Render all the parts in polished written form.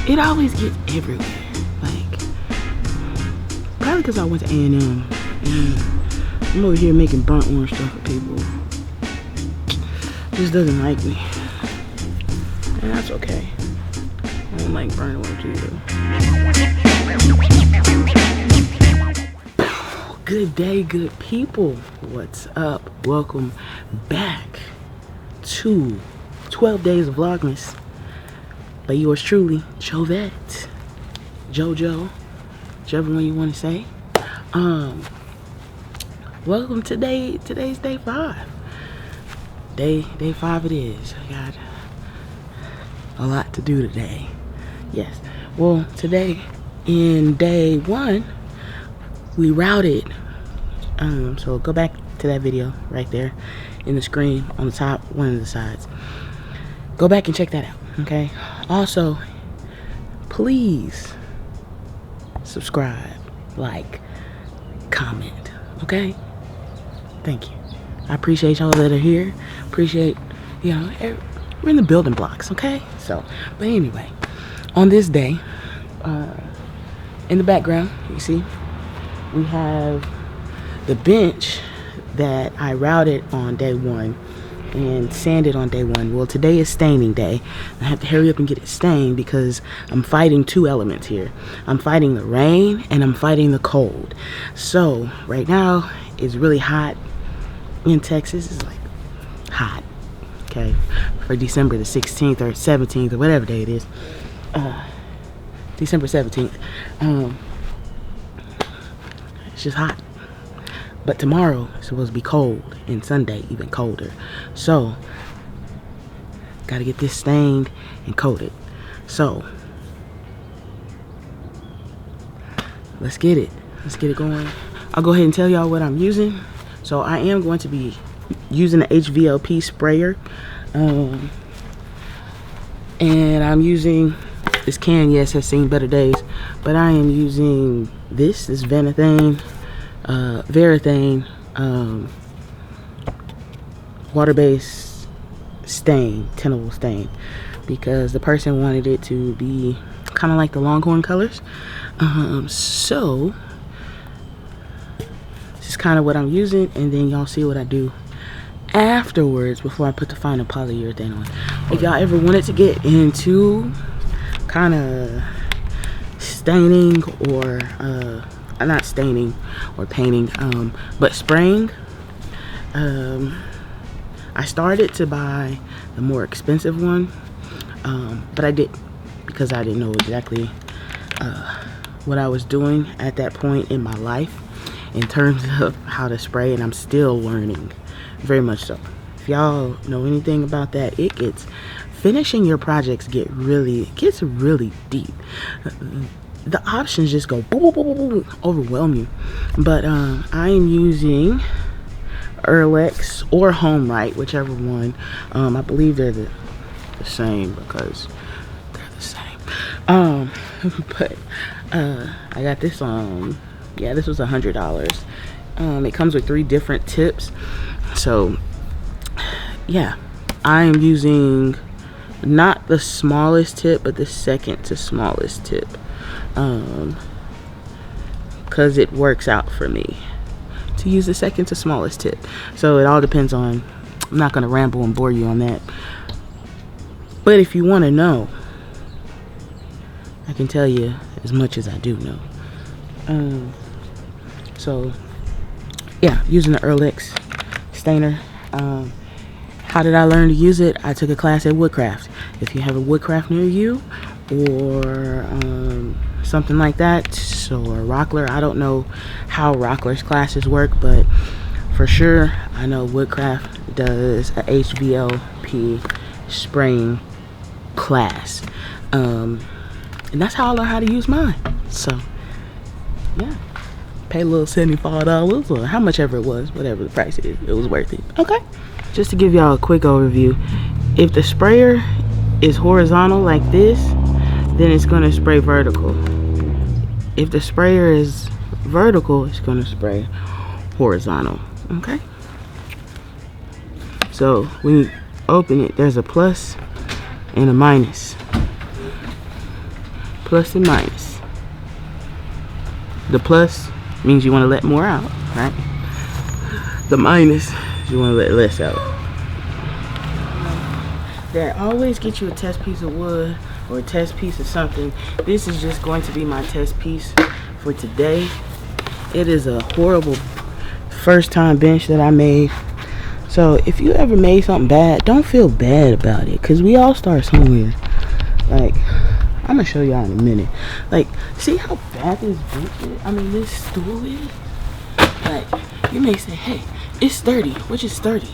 it always gets everywhere. Like, probably because I went to A&M and I'm over here making burnt orange stuff for people. Just doesn't like me. And that's okay. I don't like burnt orange either. Good day, good people. What's up? Welcome back to 12 Days of Vlogmas by yours truly, Jovette, Jojo, whichever one you want to say. Welcome to today's day 5. Day 5 it is. I got a lot to do today. Yes. Well, today in day 1, we routed. So go back to that video right there in the screen on the top, one of the sides. Go back and check that out, okay? Also, please subscribe, like, comment, okay? Thank you. I appreciate y'all that are here. Appreciate, you know, we're in the building blocks, okay? So, but anyway, on this day, in the background, you see, we have the bench that I routed on day 1 and sanded on day 1. Well, today is staining day. I have to hurry up and get it stained because I'm fighting 2 elements here. I'm fighting the rain and I'm fighting the cold. So right now it's really hot in Texas. It's like hot, okay, for December the 16th or 17th or whatever day it is. December 17th. It's just hot. But tomorrow is supposed to be cold, and Sunday even colder. So, gotta get this stained and coated. So, let's get it. Let's get it going. I'll go ahead and tell y'all what I'm using. So, I am going to be using the HVLP sprayer. And I'm using this can, yes, has seen better days. But I am using this Verathane water-based stain, tintable stain, because the person wanted it to be kind of like the Longhorn colors. So this is kind of what I'm using, and then y'all see what I do afterwards before I put the final polyurethane on. If y'all ever wanted to get into kind of staining or not staining or painting, but spraying, I started to buy the more expensive one, but I did because I didn't know exactly what I was doing at that point in my life in terms of how to spray, and I'm still learning, very much so. If y'all know anything about that, finishing your projects gets really deep. The options just go boom, boom, boom, boom, boom, overwhelm you. But I am using Erlex or Home Right, whichever one. I believe they're the same because they're the same. But I got this on. Yeah, this was $100. It comes with 3 different tips. So yeah, I am using not the smallest tip, but the second to smallest tip. Because it works out for me to use the second to smallest tip. So it all depends on, I'm not going to ramble and bore you on that, but if you want to know, I can tell you as much as I do know. So yeah, using the Erlex stainer. How did I learn to use it? I took a class at Woodcraft. If you have a Woodcraft near you, or something like that, so a Rockler, I don't know how Rockler's classes work, but for sure I know Woodcraft does a HVLP spraying class, and that's how I learned how to use mine. So yeah, pay a little $75 or how much ever it was, whatever the price is, it was worth it. Okay, just to give y'all a quick overview, if the sprayer is horizontal like this, then it's going to spray vertical. If the sprayer is vertical, it's going to spray horizontal. Okay, so when you open it, there's a plus and a minus. plus and minus. The plus means you want to let more out, right? The minus, you want to let less out. That always get you a test piece of wood or a test piece of something. This is just going to be my test piece for today. It is a horrible first time bench that I made. So if you ever made something bad, don't feel bad about it, because we all start somewhere. Like, I'm gonna show y'all in a minute. Like, see how bad this bench is? I mean, this stool is? Like, you may say, hey, it's sturdy, which is sturdy.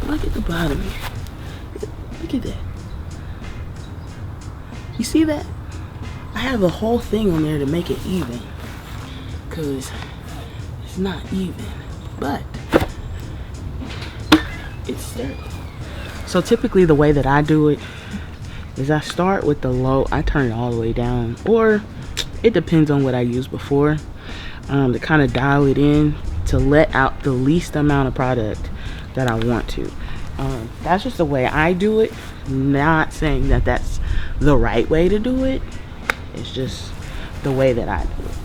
Look at the bottom here. Look at that. You see that? I have a whole thing on there to make it even, because it's not even, but it's sturdy. So typically the way that I do it is I start with the low, I turn it all the way down, or it depends on what I used before, to kind of dial it in to let out the least amount of product that I want to. That's just the way I do it. Not saying that that's the right way to do it. It's just the way that I do it.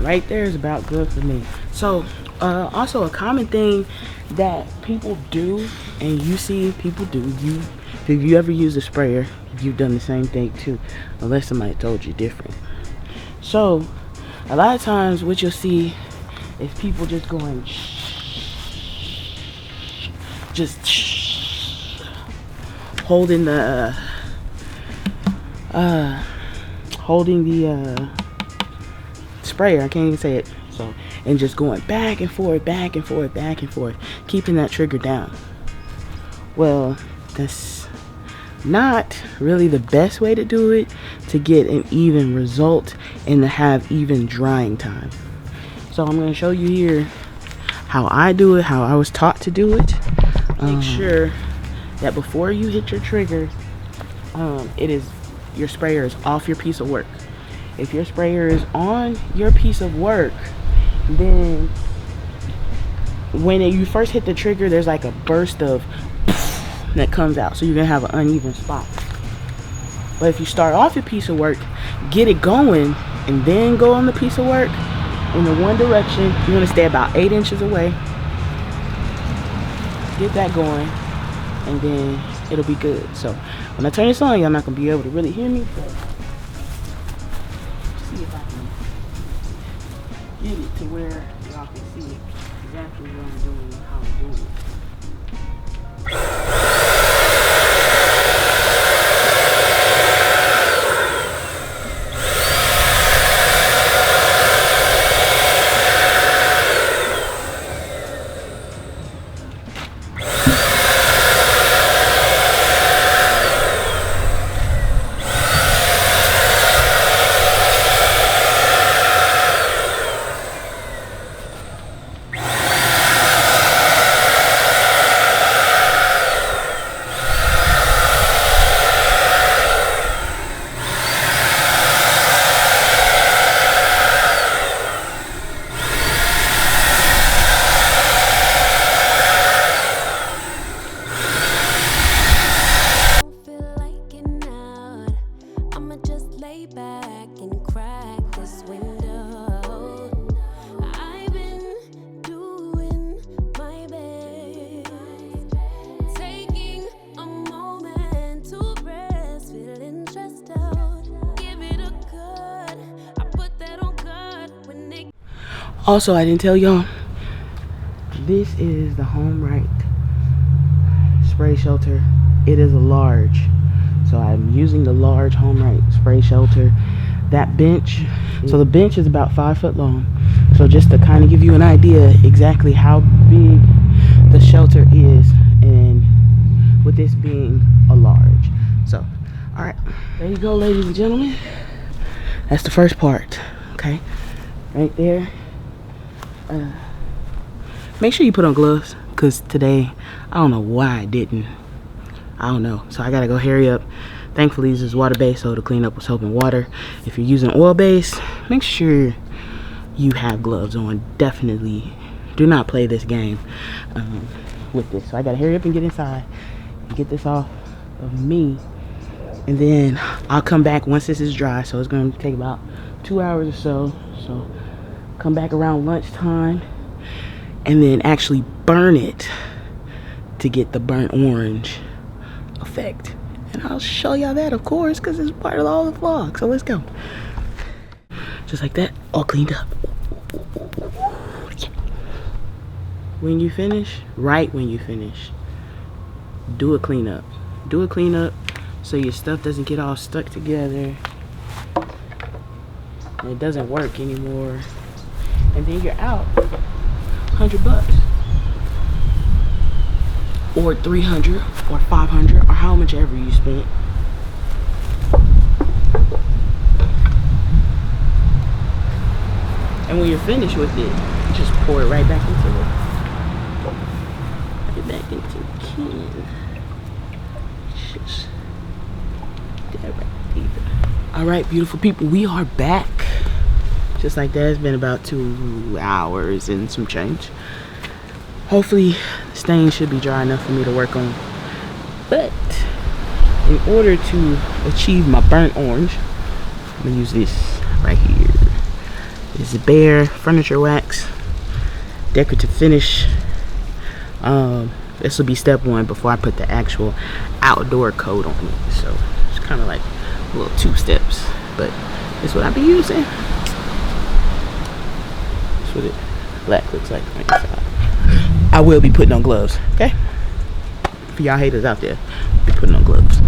Right there is about good for me. So also a common thing that people do, and you see people do, if you ever use a sprayer, you've done the same thing too, unless somebody told you different. So a lot of times what you'll see is people just going holding the sprayer, I can't even say it, so, and just going back and forth, back and forth, back and forth, keeping that trigger down. Well, that's not really the best way to do it to get an even result and to have even drying time. So I'm going to show you here how I do it, how I was taught to do it. Make sure that before you hit your trigger, your sprayer is off your piece of work. If your sprayer is on your piece of work, then when you first hit the trigger, there's like a burst of that comes out, so you're gonna have an uneven spot. But if you start off your piece of work, get it going, and then go on the piece of work in the one direction, you're gonna stay about 8 inches away, get that going, and then it'll be good. So when I turn this on, y'all not gonna be able to really hear me, but see if I can get it to where y'all can see exactly what I'm doing and how I'm doing it. Also, I didn't tell y'all, this is the Home Right spray shelter. It is a large, so I'm using the large Home Right spray shelter. That bench, so the bench is about 5 foot long. So just to kind of give you an idea exactly how big the shelter is, and with this being a large. So All right, there you go, ladies and gentlemen. That's the first part, okay? Right there. Make sure you put on gloves, because today, I don't know why I didn't. I don't know, so I gotta go hurry up. Thankfully, this is water-based, so to clean up with soap and water. If you're using oil-based, make sure you have gloves on. Definitely do not play this game with this. So I gotta hurry up and get inside and get this off of me, and then I'll come back once this is dry. So it's gonna take about 2 hours or so. So come back around lunchtime and then actually burn it to get the burnt orange effect. And I'll show y'all that, of course, because it's part of all the vlog. So let's go. Just like that, all cleaned up. When you finish, right when you finish, do a cleanup. Do a cleanup so your stuff doesn't get all stuck together and it doesn't work anymore. And then you're out $100 or $300 or $500 or how much ever you spent. And when you're finished with it, you just pour it right back into it. Right back into the can. Just that right there. All right, beautiful people, we are back. Just like that. It's been about 2 hours and some change. Hopefully the stain should be dry enough for me to work on. But in order to achieve my burnt orange, I'm gonna use this right here. This is Bare Furniture Wax Decorative Finish. This will be step 1 before I put the actual outdoor coat on it. So it's kind of like a little 2 steps, but it's what I be using. That's what it black looks like on the inside. I will be putting on gloves, okay? For y'all haters out there, I'll be putting on gloves.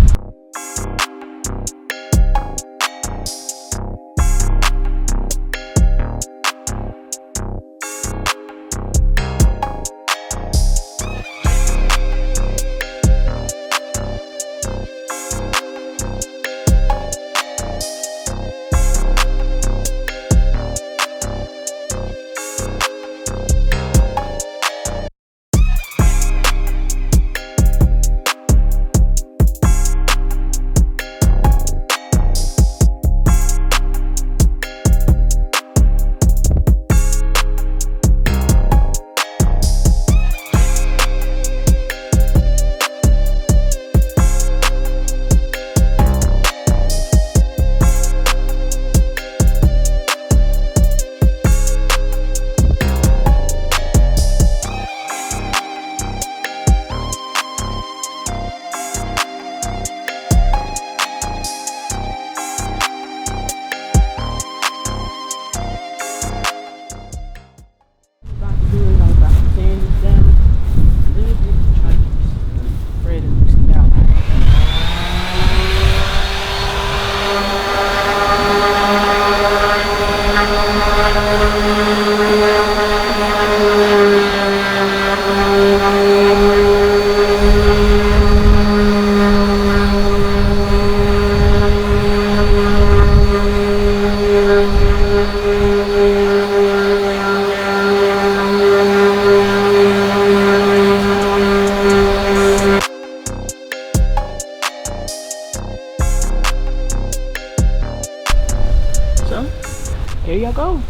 Here y'all go.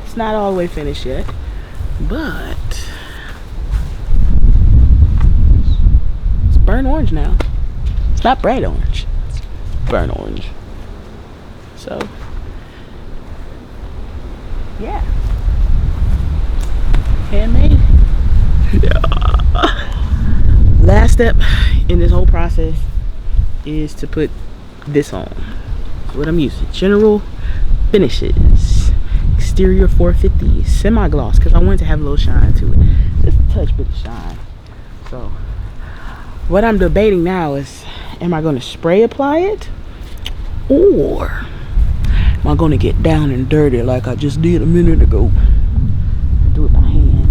It's not all the way finished yet, but it's burnt orange now. It's not bright orange, it's burnt orange. So yeah, handmade. Last step in this whole process is to put this on. What I'm using, General Finishes Exterior 450 Semi-Gloss, because I wanted to have a little shine to it, just a touch bit of shine. So what I'm debating now is, am I going to spray apply it, or am I going to get down and dirty like I just did a minute ago? Do it by hand.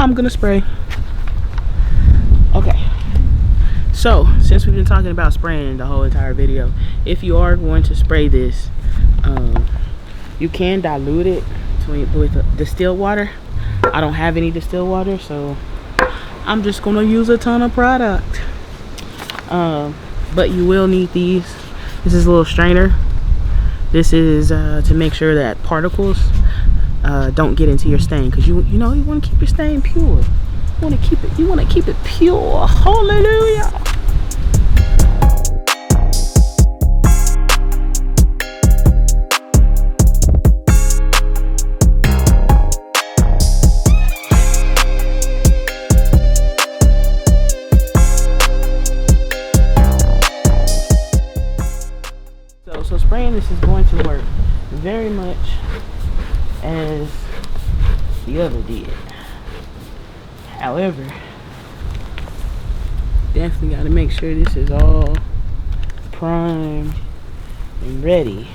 I'm gonna spray. Okay. So, since we've been talking about spraying the whole entire video, if you are going to spray this, you can dilute it with distilled water. I don't have any distilled water, so I'm just gonna use a ton of product. But you will need these. This is a little strainer. This is to make sure that particles don't get into your stain, because you know you want to keep your stain pure. You want to keep it pure. Hallelujah. So spraying this is going to work very much as the other did. However, definitely got to make sure this is all primed and ready.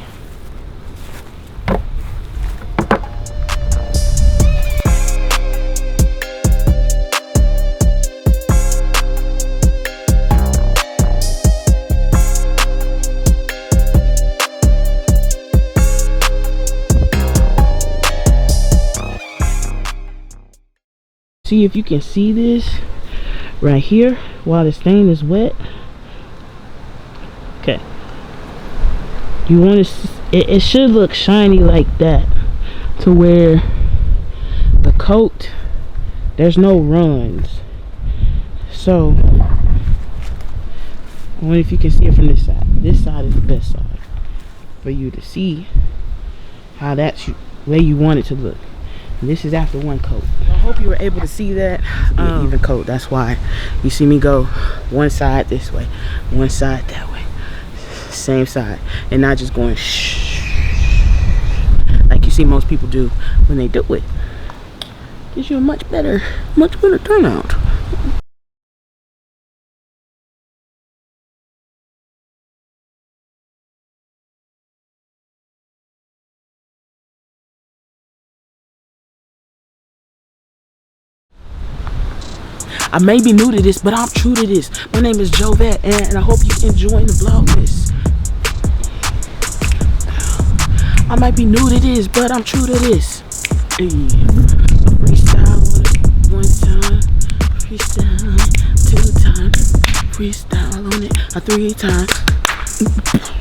See if you can see this right here while the stain is wet. Okay, you want to it should look shiny like that, to where the coat, there's no runs. So I wonder if you can see it from this side. This side is the best side for you to see how that's the way you want it to look. And this is after one coat. I hope you were able to see that. Even coat. That's why you see me go one side this way, one side that way, same side, and not just going shh like you see most people do when they do it. Gives you a much better turnout. I may be new to this, but I'm true to this. My name is Jovette, and I hope you enjoying the Vlogmas. I might be new to this, but I'm true to this. Hey. Freestyle one time, freestyle 2 times, freestyle on it 3 times.